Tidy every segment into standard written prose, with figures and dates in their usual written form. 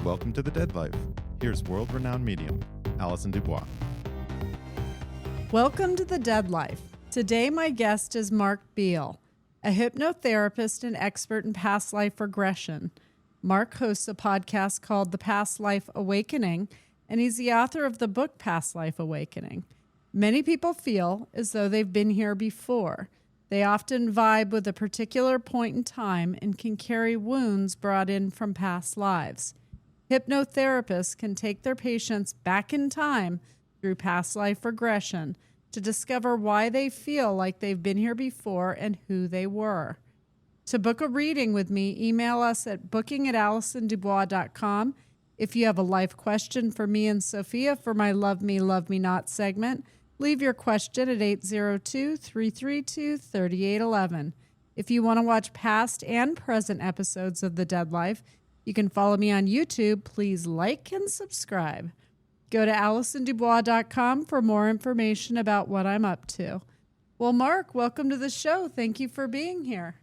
Welcome to The Dead Life. Here's world-renowned medium, Alison Dubois. Welcome to The Dead Life. Today my guest is Mark Beale, a hypnotherapist and expert in past life regression. Mark hosts a podcast called The Past Life Awakening, and he's the author of the book Past Life Awakening. Many people feel as though they've been here before. They often vibe with a particular point in time and can carry wounds brought in from past lives. Hypnotherapists can take their patients back in time through past life regression to discover why they feel like they've been here before and who they were. To book a reading with me, email us at booking@alisondubois.com. If you have a life question for me and Sophia for my Love Me, Love Me Not segment, leave your question at 802-332-3811. If you want to watch past and present episodes of The Dead Life, you can follow me on YouTube. Please like and subscribe. Go to alisondubois.com for more information about what I'm up to. Well, Mark, welcome to the show. Thank you for being here.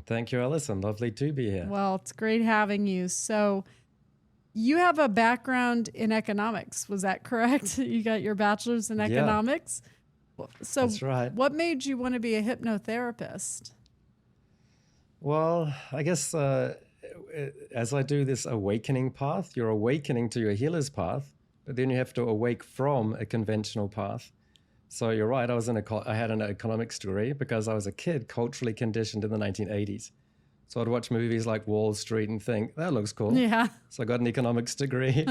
Thank you, Alison. Lovely to be here. Well, it's great having you. So you have a background in economics. Was that correct? You got your bachelor's in economics? Yeah, so that's right. What made you want to be a hypnotherapist? Well, I guess as I do this awakening path, you're awakening to your healer's path, but then you have to awake from a conventional path. So you're right, I had an economics degree because I was a kid culturally conditioned in the 1980s. So I'd watch movies like Wall Street and think, that looks cool. Yeah. So I got an economics degree.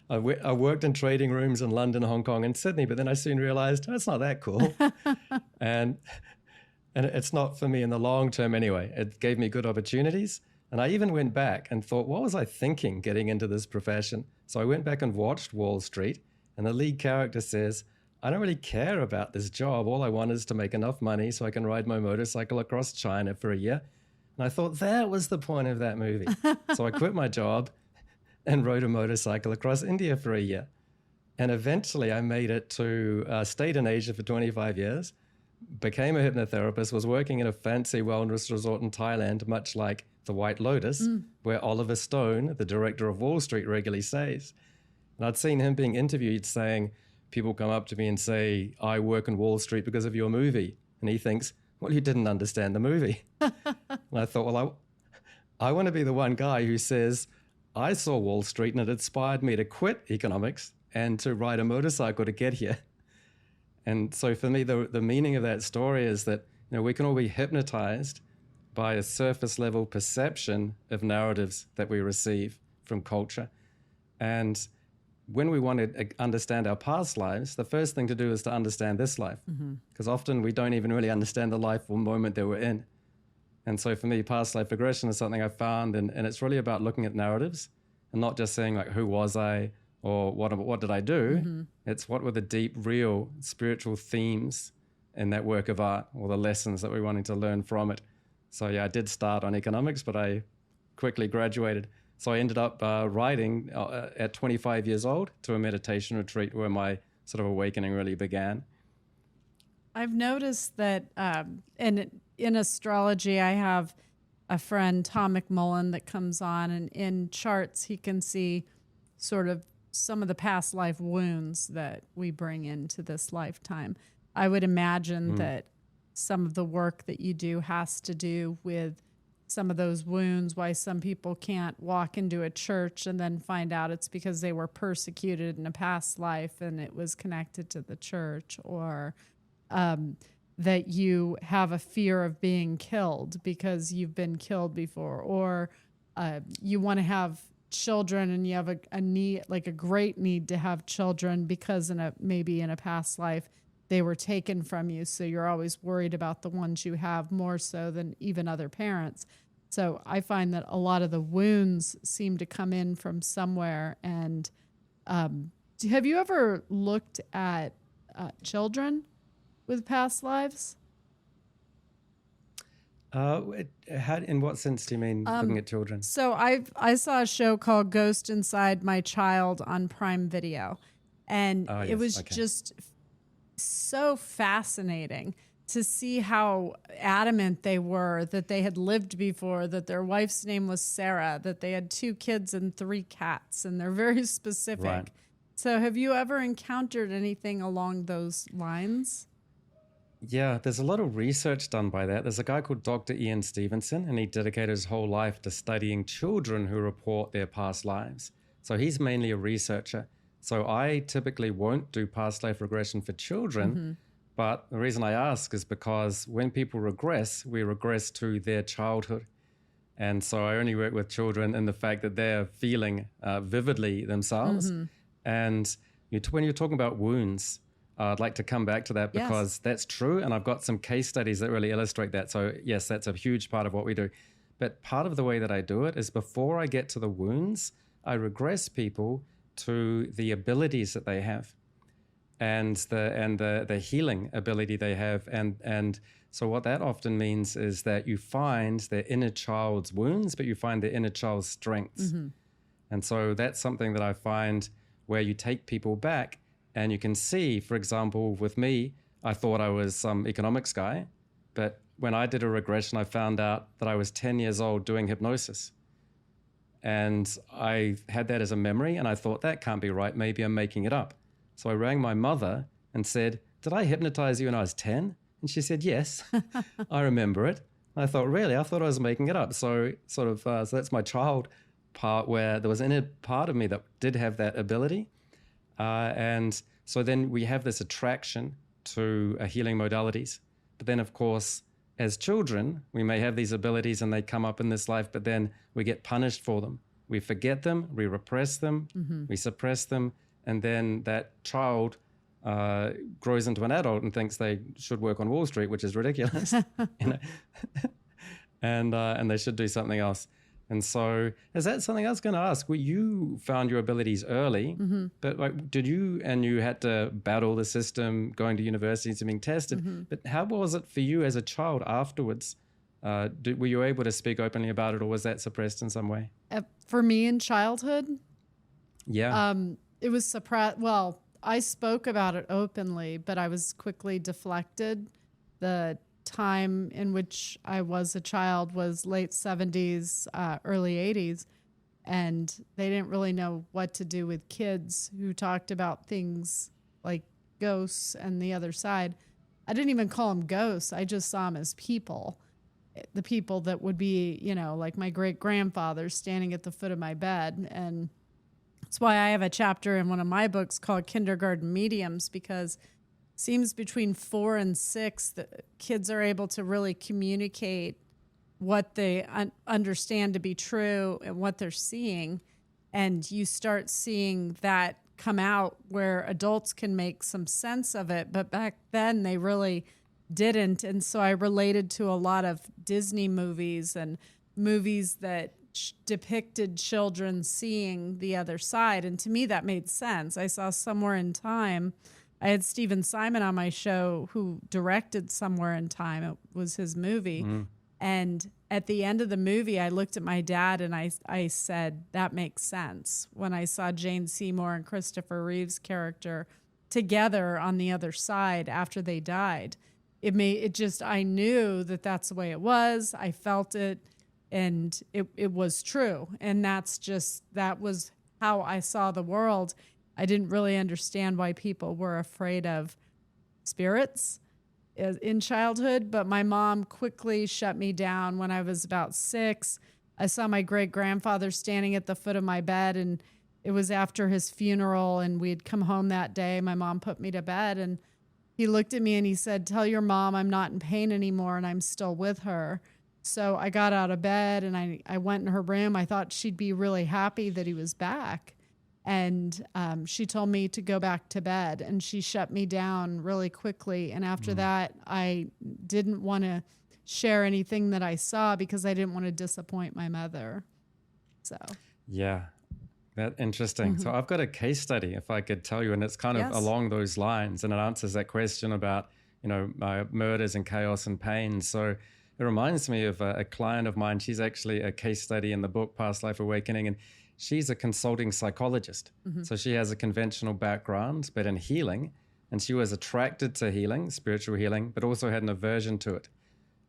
I worked in trading rooms in London, Hong Kong, and Sydney, but then I soon realized, it's not that cool. and it's not for me in the long term anyway. It gave me good opportunities. And I even went back and thought, what was I thinking getting into this profession? So I went back and watched Wall Street, and the lead character says, I don't really care about this job. All I want is to make enough money so I can ride my motorcycle across China for a year. And I thought that was the point of that movie. So I quit my job and rode a motorcycle across India for a year. And eventually I made it to, stayed in Asia for 25 years, became a hypnotherapist, was working in a fancy wellness resort in Thailand, much like the White Lotus, where Oliver Stone, the director of Wall Street, regularly stays. And I'd seen him being interviewed saying, people come up to me and say, I work in Wall Street because of your movie. And he thinks, well, you didn't understand the movie. And I thought, well, I want to be the one guy who says, I saw Wall Street and it inspired me to quit economics and to ride a motorcycle to get here. And so for me, the meaning of that story is that we can all be hypnotized by a surface level perception of narratives that we receive from culture. And when we want to understand our past lives, the first thing to do is to understand this life. Because often we don't even really understand the life or moment that we're in. And so for me, past life regression is something I found, and it's really about looking at narratives and not just saying like, who was I or what did I do? It's what were the deep, real spiritual themes in that work of art or the lessons that we're wanting to learn from it. So yeah, I did start on economics, but I quickly graduated. So I ended up writing at 25 years old to a meditation retreat where my sort of awakening really began. I've noticed that in astrology, I have a friend, Tom McMullen, that comes on, and in charts, he can see sort of some of the past life wounds that we bring into this lifetime. I would imagine that some of the work that you do has to do with some of those wounds, why some people can't walk into a church and then find out it's because they were persecuted in a past life and it was connected to the church, or that you have a fear of being killed because you've been killed before, or you want to have children and you have a need, like a great need to have children because maybe in a past life they were taken from you. So you're always worried about the ones you have more so than even other parents. So I find that a lot of the wounds seem to come in from somewhere. And have you ever looked at children with past lives? In what sense do you mean looking at children? So I saw a show called Ghost Inside My Child on Prime Video. And it was just so fascinating to see how adamant they were that they had lived before, that their wife's name was Sarah, that they had 2 kids and 3 cats, and they're very specific. Right. So have you ever encountered anything along those lines? Yeah, there's a lot of research done by that. There's a guy called Dr. Ian Stevenson, and he dedicated his whole life to studying children who report their past lives. So he's mainly a researcher. So I typically won't do past life regression for children, but the reason I ask is because when people regress, we regress to their childhood. And so I only work with children in the fact that they're feeling vividly themselves. And when you're talking about wounds, I'd like to come back to that because that's true. And I've got some case studies that really illustrate that. So yes, that's a huge part of what we do. But part of the way that I do it is before I get to the wounds, I regress people to the abilities that they have and the healing ability they have. And so what that often means is that you find their inner child's wounds, but you find their inner child's strengths. And so that's something that I find where you take people back and you can see, for example, with me, I thought I was some economics guy, but when I did a regression, I found out that I was 10 years old doing hypnosis. And I had that as a memory, and I thought, that can't be right. Maybe I'm making it up. So I rang my mother and said, did I hypnotize you when I was 10? And she said, yes, I remember it. And I thought, really? I thought I was making it up. So so that's my child part where there was an inner part of me that did have that ability. And so then we have this attraction to healing modalities. But then, of course, as children, we may have these abilities and they come up in this life, but then we get punished for them. We forget them, we repress them, we suppress them, and then that child grows into an adult and thinks they should work on Wall Street, which is ridiculous, and they should do something else. And so is that something I was going to ask? Well, you found your abilities early, but did you had to battle the system, going to universities and being tested, but how was it for you as a child afterwards? Were you able to speak openly about it, or was that suppressed in some way? For me in childhood? Yeah. It was suppressed. Well, I spoke about it openly, but I was quickly deflected. The time in which I was a child was late 70s, early 80s, and they didn't really know what to do with kids who talked about things like ghosts and the other side. I didn't even call them ghosts. I just saw them as people, the people that would be, like my great-grandfather standing at the foot of my bed. And that's why I have a chapter in one of my books called Kindergarten Mediums, because seems between 4 and 6 that kids are able to really communicate what they understand to be true and what they're seeing. And you start seeing that come out where adults can make some sense of it. But back then they really didn't. And so I related to a lot of Disney movies and movies that depicted children seeing the other side. And to me, that made sense. I saw Somewhere in Time. I had Stephen Simon on my show who directed Somewhere in Time. It was his movie. And at the end of the movie, I looked at my dad and I said, that makes sense. When I saw Jane Seymour and Christopher Reeve's character together on the other side after they died, I knew that that's the way it was. I felt it, and it was true. And that was how I saw the world. I didn't really understand why people were afraid of spirits in childhood, but my mom quickly shut me down when I was about 6. I saw my great-grandfather standing at the foot of my bed, and it was after his funeral, and we'd come home that day. My mom put me to bed, and he looked at me and he said, tell your mom I'm not in pain anymore and I'm still with her. So I got out of bed and I went in her room. I thought she'd be really happy that he was back. And she told me to go back to bed, and she shut me down really quickly. And after that, I didn't want to share anything that I saw because I didn't want to disappoint my mother. So yeah, that's interesting. So I've got a case study, if I could tell you, and it's kind of along those lines, and it answers that question about murders and chaos and pain. So it reminds me of a client of mine. She's actually a case study in the book Past Life Awakening, and she's a consulting psychologist. So she has a conventional background, but in healing. And she was attracted to healing, spiritual healing, but also had an aversion to it.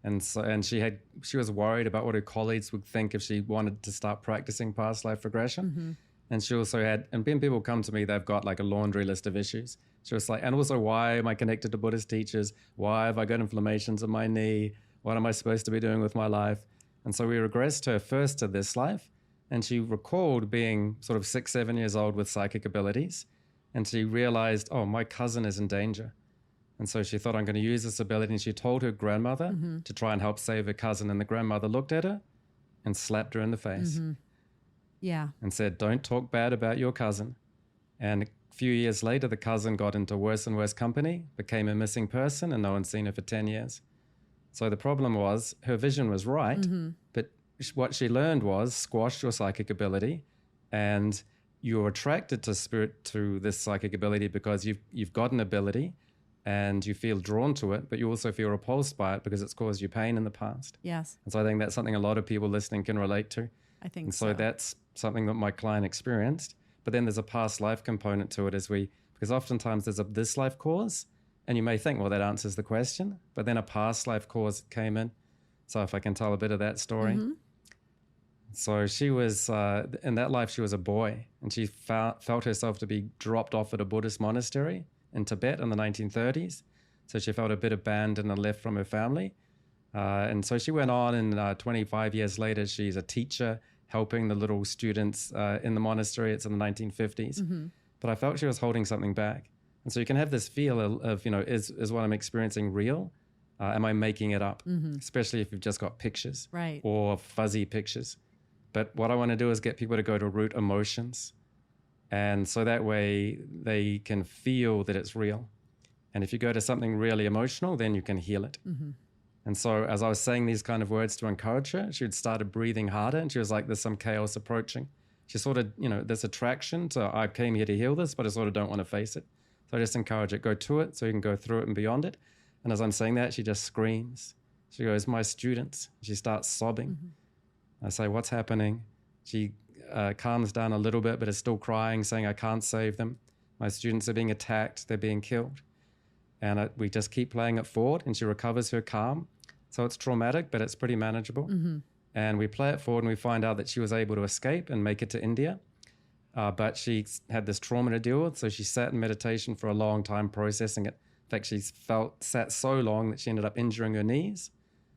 And she was worried about what her colleagues would think if she wanted to start practicing past life regression. And she also had, and when people come to me, they've got like a laundry list of issues. She was like, and also, why am I connected to Buddhist teachers? Why have I got inflammations in my knee? What am I supposed to be doing with my life? And so we regressed her first to this life. And she recalled being sort of 6, 7 years old with psychic abilities. And she realized, oh, my cousin is in danger. And so she thought, I'm going to use this ability. And she told her grandmother to try and help save her cousin. And the grandmother looked at her and slapped her in the face. Yeah. And said, don't talk bad about your cousin. And a few years later, the cousin got into worse and worse company, became a missing person, and no one's seen her for 10 years. So the problem was her vision was right, but what she learned was squash your psychic ability, and you're attracted to spirit, to this psychic ability, because you've got an ability and you feel drawn to it, but you also feel repulsed by it because it's caused you pain in the past. Yes. And so I think that's something a lot of people listening can relate to. I think and so. So that's something that my client experienced. But then there's a past life component to it because oftentimes there's this life cause, and you may think, well, that answers the question, but then a past life cause came in. So if I can tell a bit of that story. So she was, in that life, she was a boy, and she felt herself to be dropped off at a Buddhist monastery in Tibet in the 1930s. So she felt a bit abandoned and left from her family. And so she went on, and 25 years later, she's a teacher helping the little students in the monastery. It's in the 1950s. But I felt she was holding something back. And so you can have this feel of is what I'm experiencing real? Am I making it up? Especially if you've just got pictures or fuzzy pictures. But what I want to do is get people to go to root emotions. And so that way they can feel that it's real. And if you go to something really emotional, then you can heal it. And so as I was saying these kind of words to encourage her, she had started breathing harder, and she was like, there's some chaos approaching. She sort of, this attraction to, I came here to heal this, but I sort of don't want to face it. So I just encourage it, go to it so you can go through it and beyond it. And as I'm saying that, she just screams. She goes, my students. She starts sobbing. I say, what's happening? She calms down a little bit, but is still crying, saying, I can't save them. My students are being attacked. They're being killed. And we just keep playing it forward, and she recovers her calm. So it's traumatic, but it's pretty manageable. And we play it forward, and we find out that she was able to escape and make it to India. But she had this trauma to deal with, so she sat in meditation for a long time processing it. In fact, she sat so long that she ended up injuring her knees.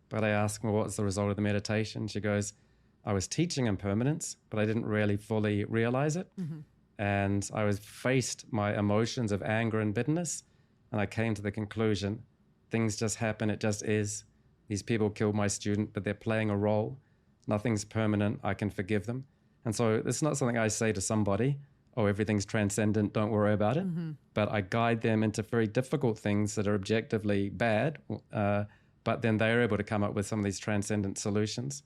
But I asked her, well, what was the result of the meditation? She goes, I was teaching impermanence, but I didn't really fully realize it. And I faced my emotions of anger and bitterness. And I came to the conclusion, things just happen, it just is. These people killed my student, but they're playing a role. Nothing's permanent, I can forgive them. And so it's not something I say to somebody, oh, everything's transcendent, don't worry about it. But I guide them into very difficult things that are objectively bad, but then they're able to come up with some of these transcendent solutions.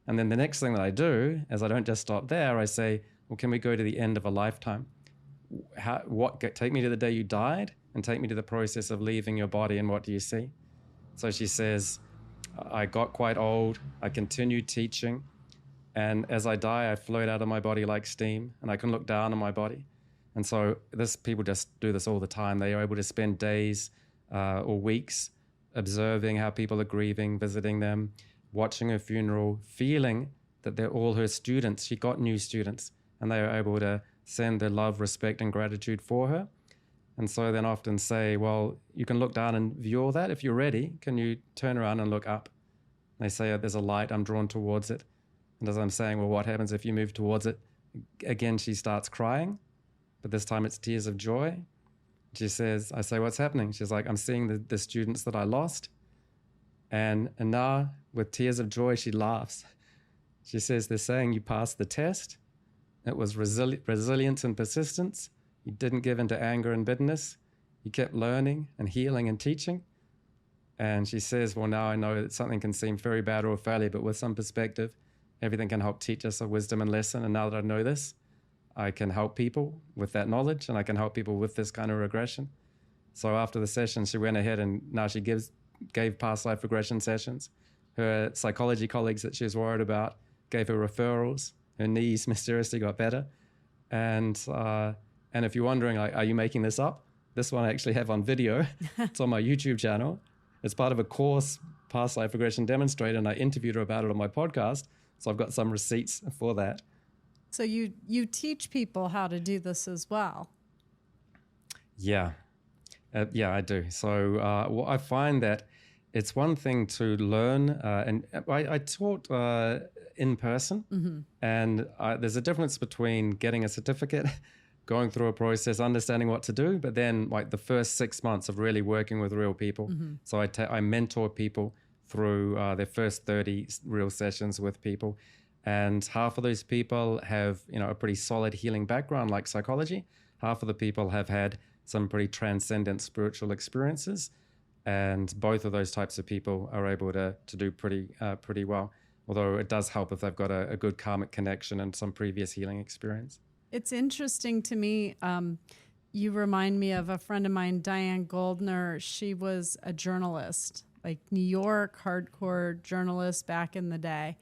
And then the next thing that I do is I don't just stop there, I say, well, can we go to the end of a lifetime? Take me to the day you died, and take me to the process of leaving your body, and what do you see? So she says, I got quite old, I continued teaching, and as I die, I float out of my body like steam, and I can look down on my body. And so people just do this all the time. They are able to spend days or weeks observing how people are grieving, visiting them, watching her funeral, feeling that they're all her students. She got new students, and they are able to send their love, respect, and gratitude for her. And so then often say, well, you can look down and view all that. If you're ready, can you turn around and look up? And they say, oh, there's a light, I'm drawn towards it. And as I'm saying, well, what happens if you move towards it? Again, she starts crying, but this time it's tears of joy. She says, I say, what's happening? She's like, I'm seeing the students that I lost. And now, with tears of joy, she laughs. She says, they're saying you passed the test. It was resilience and persistence. You didn't give into anger and bitterness. You kept learning and healing and teaching. And she says, well, now I know that something can seem very bad or a failure, but with some perspective, everything can help teach us a wisdom and lesson. And now that I know this, I can help people with that knowledge, and I can help people with this kind of regression. So after the session, she went ahead and now she gave past life regression sessions. Her psychology colleagues that she was worried about gave her referrals. Her knees mysteriously got better. And if you're wondering, like, are you making this up? This one I actually have on video. It's on my YouTube channel. It's part of a course, Past Life Regression Demonstrator, and I interviewed her about it on my podcast. So I've got some receipts for that. So you teach people how to do this as well. Yeah. Yeah, I do. So well, I find that it's one thing to learn, and I taught in person, and there's a difference between getting a certificate, going through a process, understanding what to do, but then like the first 6 months of really working with real people. So I mentor people through their first 30 real sessions with people. And half of those people have, a pretty solid healing background like psychology. Half of the people have had some pretty transcendent spiritual experiences. And both of those types of people are able to do pretty well. Although it does help if they've got a good karmic connection and some previous healing experience. It's interesting to me. You remind me of a friend of mine, Diane Goldner. She was a journalist, like New York hardcore journalist back in the day.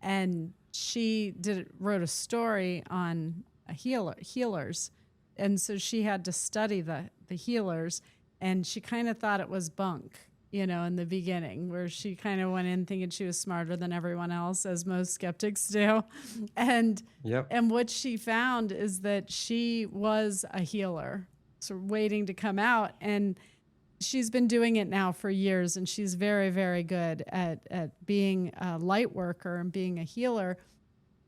And she wrote a story on healers. And so she had to study the healers. And she kind of thought it was bunk, in the beginning, where she kind of went in thinking she was smarter than everyone else, as most skeptics do. And what she found is that she was a healer, so waiting to come out. And she's been doing it now for years, and she's very, very good at being a light worker and being a healer.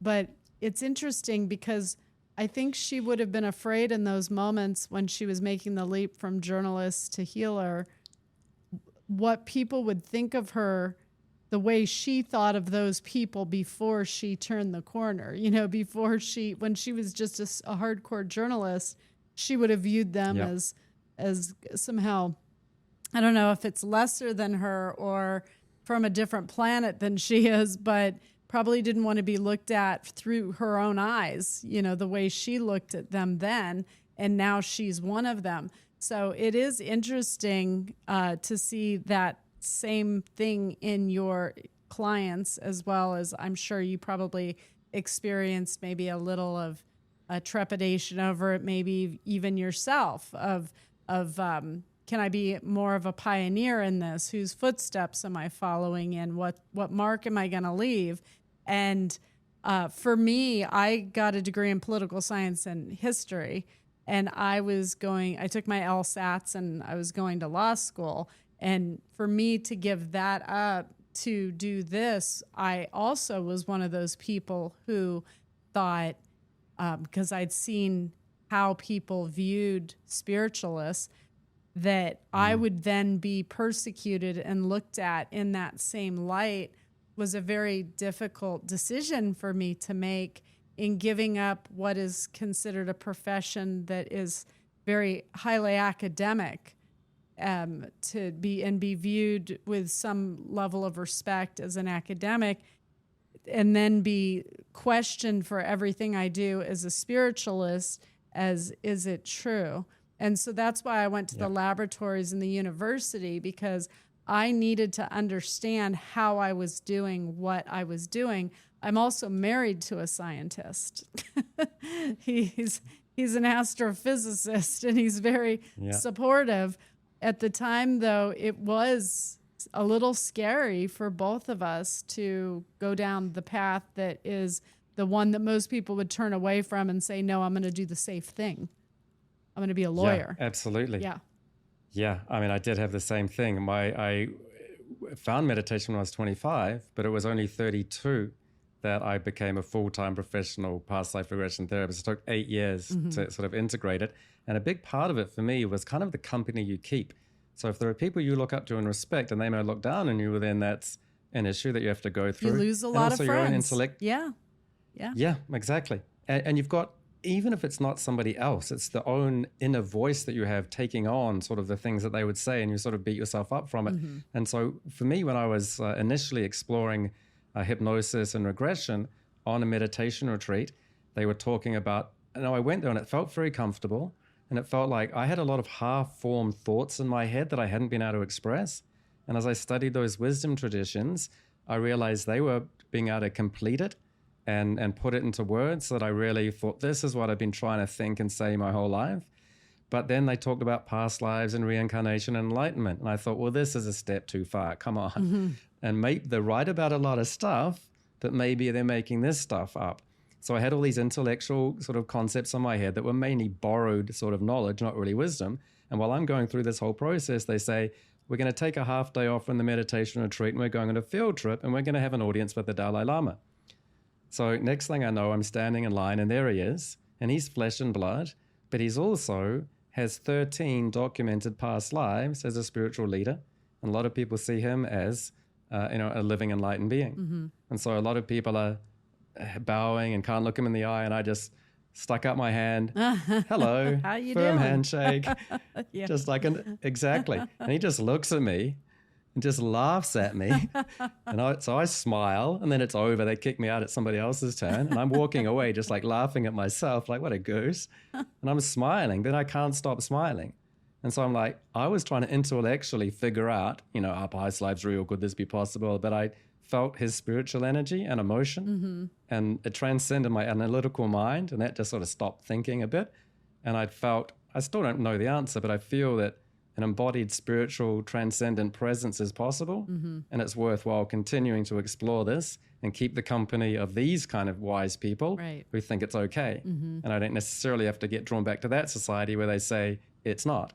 But it's interesting because I think she would have been afraid in those moments when she was making the leap from journalist to healer, what people would think of her, the way she thought of those people before she turned the corner. When she was just a hardcore journalist, she would have viewed them as somehow, I don't know if it's lesser than her or from a different planet than she is, but probably didn't want to be looked at through her own eyes, the way she looked at them then, and now she's one of them. So it is interesting to see that same thing in your clients, as well as I'm sure you probably experienced maybe a little of a trepidation over it, maybe even yourself of can I be more of a pioneer in this? Whose footsteps am I following in? What mark am I going to leave? And for me, I got a degree in political science and history, and I took my LSATs and I was going to law school. And for me to give that up to do this, I also was one of those people who thought, because I'd seen how people viewed spiritualists, that I would then be persecuted and looked at in that same light was a very difficult decision for me to make in giving up what is considered a profession that is very highly academic, to be viewed with some level of respect as an academic, and then be questioned for everything I do as a spiritualist as, is it true? And so that's why I went to the laboratories in the university, because I needed to understand how I was doing what I was doing. I'm also married to a scientist. He's an astrophysicist, and he's very supportive. At the time, though, it was a little scary for both of us to go down the path that is the one that most people would turn away from and say, no, I'm going to do the safe thing. I'm going to be a lawyer. Yeah, absolutely. Yeah. Yeah. I mean, I did have the same thing. I found meditation when I was 25, but it was only 32 that I became a full-time professional past life regression therapist. It took 8 years to sort of integrate it. And a big part of it for me was kind of the company you keep. So if there are people you look up to and respect and they may look down on you, well, then that's an issue that you have to go through. You lose a lot of friends. Your own intellect. Yeah. Yeah, exactly. And you've got, even if it's not somebody else, it's the own inner voice that you have taking on sort of the things that they would say, and you sort of beat yourself up from it. And so for me, when I was initially exploring hypnosis and regression on a meditation retreat, they were talking about, I went there and it felt very comfortable, and it felt like I had a lot of half-formed thoughts in my head that I hadn't been able to express. And as I studied those wisdom traditions, I realized they were being able to complete it and put it into words that I really thought, this is what I've been trying to think and say my whole life. But then they talked about past lives and reincarnation and enlightenment. And I thought, well, this is a step too far. Come on. And they're right about a lot of stuff, but maybe they're making this stuff up. So I had all these intellectual sort of concepts in my head that were mainly borrowed sort of knowledge, not really wisdom. And while I'm going through this whole process, they say, we're going to take a half day off from the meditation retreat and we're going on a field trip and we're going to have an audience with the Dalai Lama. So next thing I know, I'm standing in line and there he is, and he's flesh and blood, but he's also has 13 documented past lives as a spiritual leader. And a lot of people see him as, a living enlightened being. And so a lot of people are bowing and can't look him in the eye. And I just stuck out my hand. Hello. How you firm doing? handshake. Yeah. Just like exactly. And he just looks at me and just laughs at me. So I smile, and then it's over. They kick me out. It's somebody else's turn. And I'm walking away just like laughing at myself, like, what a goose. And I'm smiling. Then I can't stop smiling. And so I'm like, I was trying to intellectually figure out, are past lives real? Could this be possible? But I felt his spiritual energy and emotion, and it transcended my analytical mind, and that just sort of stopped thinking a bit. And I still don't know the answer, but I feel that an embodied spiritual transcendent presence is possible, and it's worthwhile continuing to explore this and keep the company of these kind of wise people who think it's okay. And I don't necessarily have to get drawn back to that society where they say it's not.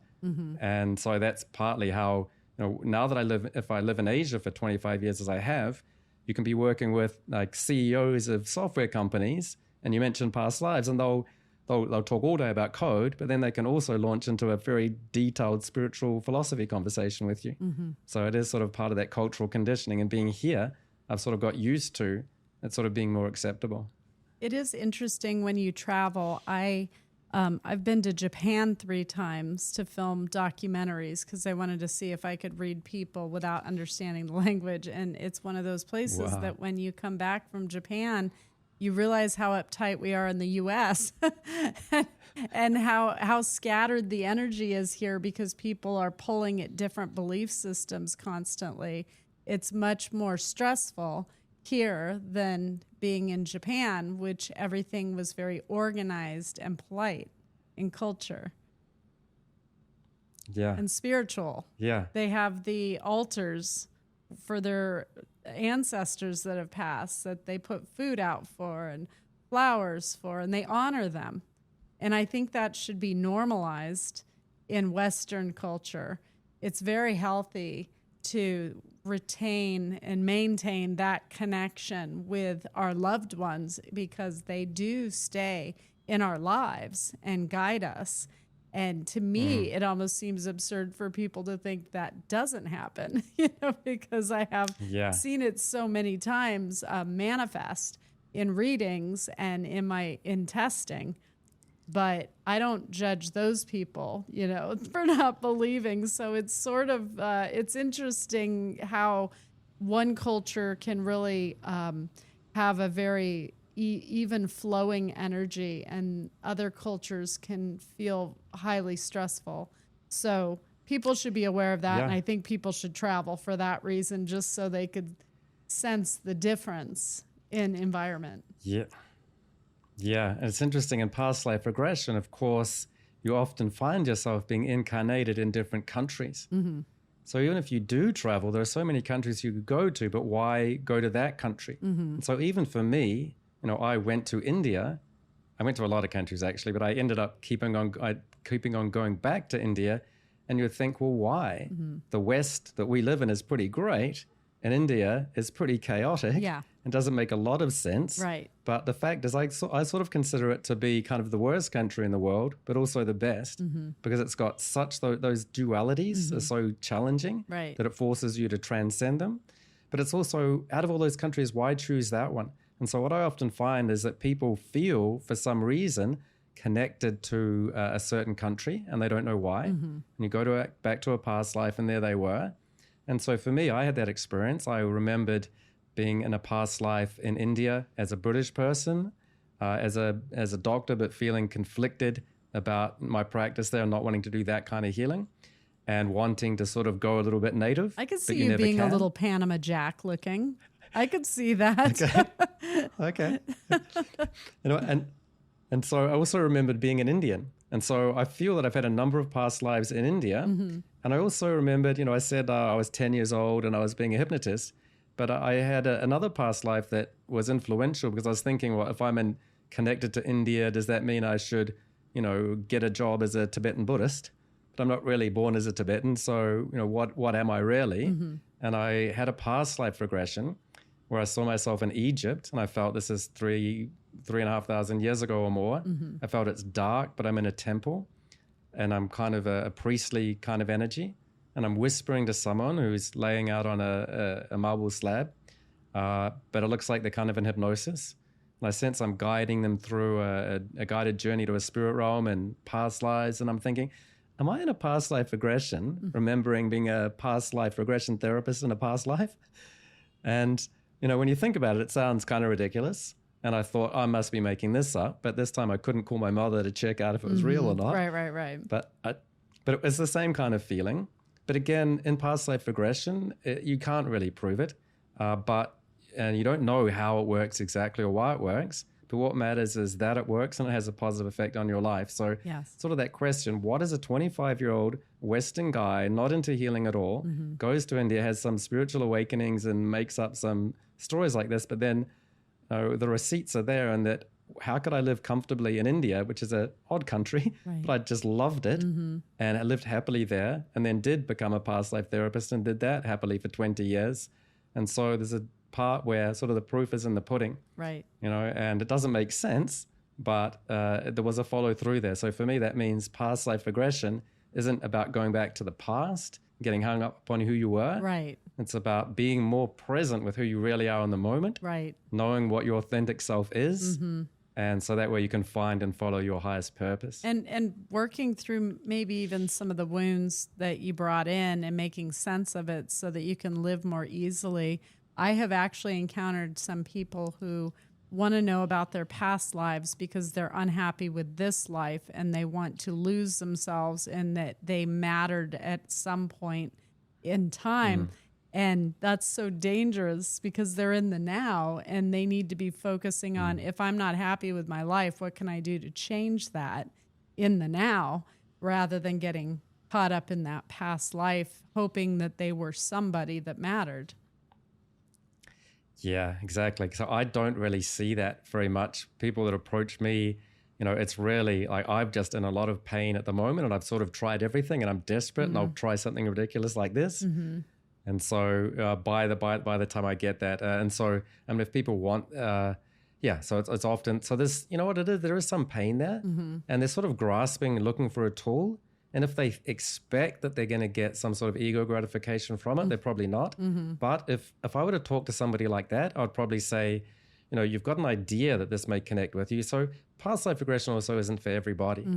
And so that's partly how, now that if I live in Asia for 25 years as I have, you can be working with like CEOs of software companies, and you mentioned past lives, and they'll talk all day about code, but then they can also launch into a very detailed spiritual philosophy conversation with you. So it is sort of part of that cultural conditioning, and being here, I've sort of got used to it sort of being more acceptable. It is interesting when you travel. I've been to Japan 3 times to film documentaries because I wanted to see if I could read people without understanding the language. And it's one of those places that when you come back from Japan, you realize how uptight we are in the U.S. and how scattered the energy is here because people are pulling at different belief systems constantly. It's much more stressful here than being in Japan, which everything was very organized and polite in culture. Yeah. And spiritual. Yeah. They have the altars for their ancestors that have passed that they put food out for and flowers for, and they honor them. And I think that should be normalized in Western culture. It's very healthy to retain and maintain that connection with our loved ones because they do stay in our lives and guide us. And to me, it almost seems absurd for people to think that doesn't happen, because I have seen it so many times manifest in readings and in testing. But I don't judge those people, for not believing. So it's sort of, it's interesting how one culture can really have a very even flowing energy, and other cultures can feel highly stressful. So people should be aware of that. And I think people should travel for that reason, just so they could sense the difference in environment. Yeah. Yeah, and it's interesting in past life regression, of course, you often find yourself being incarnated in different countries. So even if you do travel, there are so many countries you could go to, but why go to that country? And so even for me, I went to India. I went to a lot of countries actually, but I ended up keeping on going back to India. And you would think, well, why? The West that we live in is pretty great, and India is pretty chaotic. Yeah. It doesn't make a lot of sense. Right. But the fact is, I sort of consider it to be kind of the worst country in the world, but also the best, because it's got such those dualities are so challenging that it forces you to transcend them. But it's also, out of all those countries, why choose that one? And so what I often find is that people feel, for some reason, connected to a certain country, and they don't know why. And you go back to a past life, and there they were. And so for me, I had that experience. I remembered being in a past life in India as a British person, as a doctor, but feeling conflicted about my practice there, not wanting to do that kind of healing, and wanting to sort of go a little bit native. I could see you being a little Panama Jack looking. I could see that. Okay. And so I also remembered being an Indian, And so I feel that I've had a number of past lives in India. And I also remembered, I said I was 10 years old and I was being a hypnotist, but I had another past life that was influential because I was thinking, well, if I'm connected to India, does that mean I should, get a job as a Tibetan Buddhist? But I'm not really born as a Tibetan. So, what am I really? And I had a past life regression where I saw myself in Egypt, and I felt this is 3,500 years ago or more. I felt it's dark, but I'm in a temple, and I'm kind of a priestly kind of energy, and I'm whispering to someone who's laying out on a marble slab, but it looks like they're kind of in hypnosis. And I sense I'm guiding them through a guided journey to a spirit realm and past lives, and I'm thinking, am I in a past life regression, remembering being a past life regression therapist in a past life? And when you think about it, it sounds kind of ridiculous. And I thought, I must be making this up. But this time I couldn't call my mother to check out if it was real or not. Right. But it was the same kind of feeling. But again, in past life regression, you can't really prove it. And you don't know how it works exactly or why it works. But what matters is that it works and it has a positive effect on your life. So sort of that question, what is a 25-year-old Western guy, not into healing at all, goes to India, has some spiritual awakenings and makes up some stories like this, but then the receipts are there, and that how could I live comfortably in India, which is an odd country, but I just loved it, and I lived happily there, and then did become a past life therapist and did that happily for 20 years. And so there's a part where sort of the proof is in the pudding, right? And it doesn't make sense, but there was a follow through there. So for me, that means past life regression isn't about going back to the past, getting hung up upon who you were. Right. It's about being more present with who you really are in the moment. Right. Knowing what your authentic self is. And so that way you can find and follow your highest purpose. And working through maybe even some of the wounds that you brought in and making sense of it so that you can live more easily. I have actually encountered some people who want to know about their past lives because they're unhappy with this life and they want to lose themselves and that they mattered at some point in time. And that's so dangerous because they're in the now and they need to be focusing on, if I'm not happy with my life, what can I do to change that in the now, rather than getting caught up in that past life, hoping that they were somebody that mattered. Yeah, exactly. So I don't really see that very much. People that approach me, it's really like I'm just in a lot of pain at the moment and I've sort of tried everything and I'm desperate and I'll try something ridiculous like this. And so by the time I get that, and so if people want, so it's often, so there's, what it is, there is some pain there and they're sort of grasping and looking for a tool. And if they expect that they're going to get some sort of ego gratification from it, they're probably not. But if I were to talk to somebody like that, I'd probably say, you've got an idea that this may connect with you. So past life regression also isn't for everybody.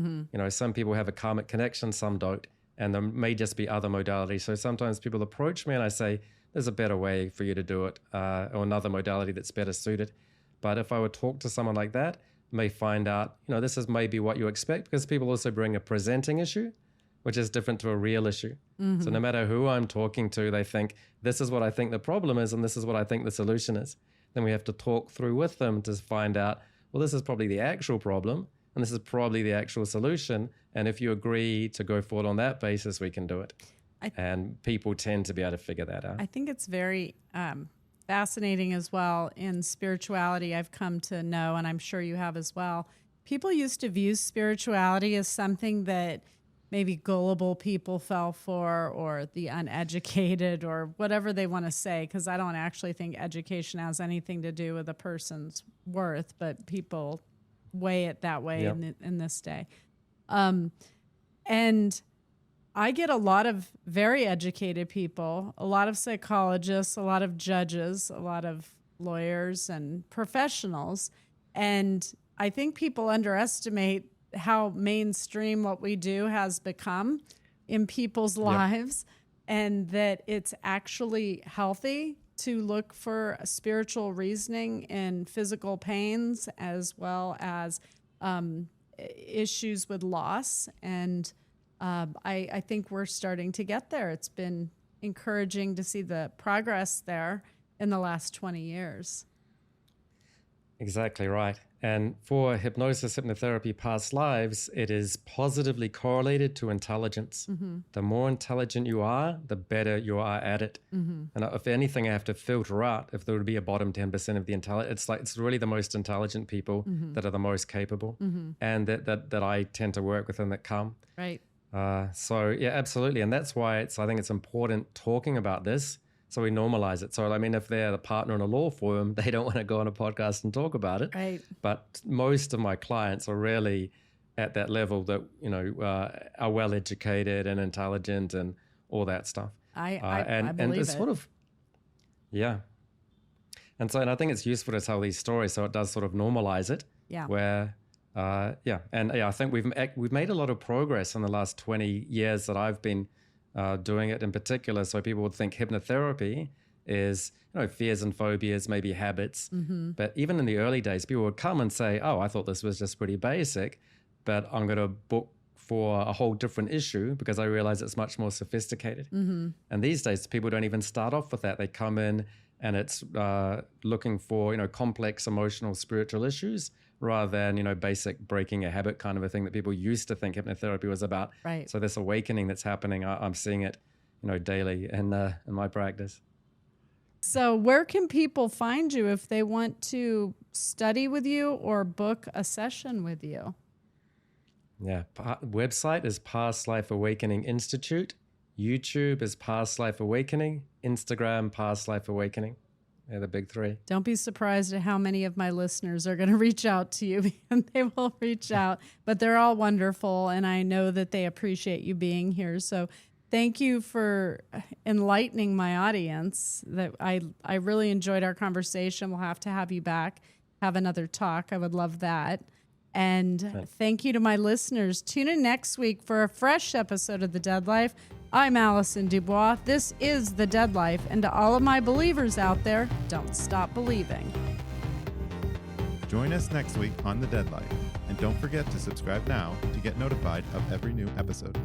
Some people have a karmic connection, some don't. And there may just be other modalities. So sometimes people approach me and I say, there's a better way for you to do it, or another modality that's better suited. But if I would talk to someone like that, may find out, this is maybe what you expect, because people also bring a presenting issue, which is different to a real issue. So no matter who I'm talking to, they think, this is what I think the problem is, and this is what I think the solution is. Then we have to talk through with them to find out, well, this is probably the actual problem, and this is probably the actual solution. And if you agree to go forward on that basis, we can do it. And people tend to be able to figure that out. I think it's very fascinating as well. In spirituality, I've come to know, and I'm sure you have as well, people used to view spirituality as something that maybe gullible people fell for, or the uneducated, or whatever they want to say, because I don't actually think education has anything to do with a person's worth, but people weigh it that way in this day. And I get a lot of very educated people, a lot of psychologists, a lot of judges, a lot of lawyers and professionals. And I think people underestimate how mainstream what we do has become in people's lives, and that it's actually healthy to look for spiritual reasoning in physical pains as well as issues with loss. And I think we're starting to get there. It's been encouraging to see the progress there in the last 20 years. Exactly right. And for hypnosis, hypnotherapy, past lives, it is positively correlated to intelligence. The more intelligent you are, the better you are at it. And if anything, I have to filter out if there would be a bottom 10% of the intelligence. It's really the most intelligent people that are the most capable, and that I tend to work with and that come. Right. So yeah, absolutely. And that's why I think it's important talking about this. So we normalize it. So, I mean, if they're the partner in a law firm, they don't want to go on a podcast and talk about it. Right. But most of my clients are really at that level that, are well-educated and intelligent and all that stuff. I and believe it's it. sort of, yeah. And I think it's useful to tell these stories so it does sort of normalize it. Yeah. Where, I think we've made a lot of progress in the last 20 years that I've been doing it in particular. So people would think hypnotherapy is, fears and phobias, maybe habits. But even in the early days, people would come and say, oh, I thought this was just pretty basic, but I'm going to book for a whole different issue because I realize it's much more sophisticated. And these days, people don't even start off with that. They come in and it's looking for, complex emotional, spiritual issues rather than, basic breaking a habit kind of a thing that people used to think hypnotherapy was about. Right. So this awakening that's happening, I'm seeing it, daily in my practice. So where can people find you if they want to study with you or book a session with you? Yeah. Website is Past Life Awakening Institute. YouTube is Past Life Awakening. Instagram, Past Life Awakening. They're the big three. Don't be surprised at how many of my listeners are going to reach out to you, and they will reach out. But they're all wonderful, and I know that they appreciate you being here. So thank you for enlightening my audience. That I really enjoyed our conversation. We'll have to have you back, have another talk. I would love that. And thank you to my listeners. Tune in next week for a fresh episode of The Dead Life. I'm Allison Dubois. This is The Dead Life. And to all of my believers out there, don't stop believing. Join us next week on The Dead Life. And don't forget to subscribe now to get notified of every new episode.